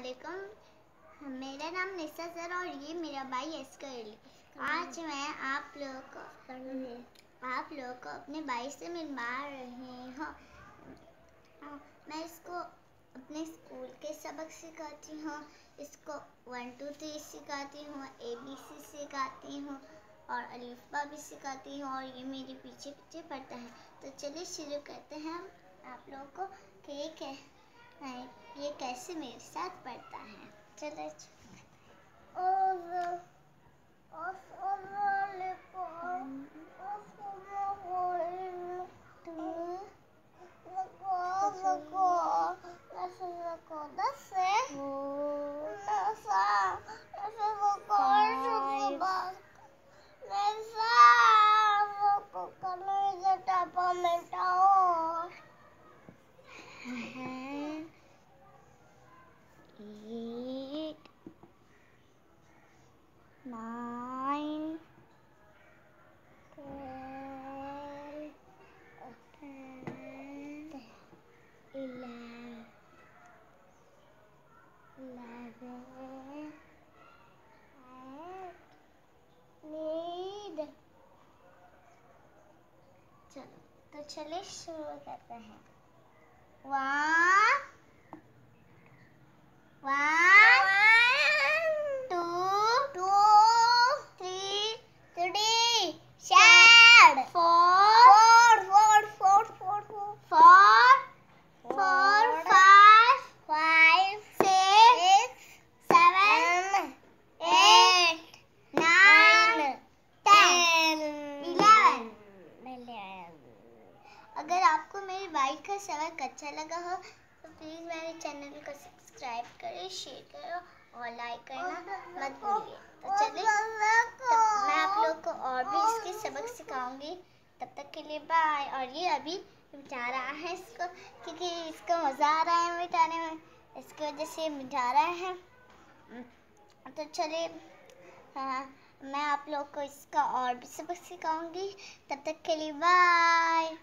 वालेकुम। मेरा नाम निशा सर और ये मेरा भाई एस्कर। आज मैं आप लोगों को अपने भाई से मिलवा रही हूँ। मैं इसको अपने स्कूल के सबक सिखाती हूँ। इसको 1 2 3 सिखाती हूँ, ABC सिखाती हूँ और अलिफ्बा भी सिखाती हूँ और ये मेरे पीछे पीछे पढ़ता है। तो चलिए शुरू करते हैं हम आप लोगों को कि ये कैसे मेरे साथ पढ़ता है। चलो Nine, 12, 10, 11, 8, चलो तो चलिए शुरू करते हैं। 1 2 3 4 4 5 6 7 8 9 10 11। अगर आपको मेरे भाई का सबक अच्छा लगा हो तो प्लीज़ मेरे चैनल को सब्सक्राइब करें, शेयर करो और लाइक करना मत भूलिए। तो चलिए मैं आप लोग को और भी इसके सबक सिखाऊंगी। तब तक के लिए बाय। और ये अभी मिटा रहा है इसको क्योंकि इसको मज़ा आ रहा है मिटाने में, इसकी वजह से मिटा रहा है। तो चलिए मैं आप लोग को इसका और भी सबक सिखाऊंगी। तब तक के लिए बाय।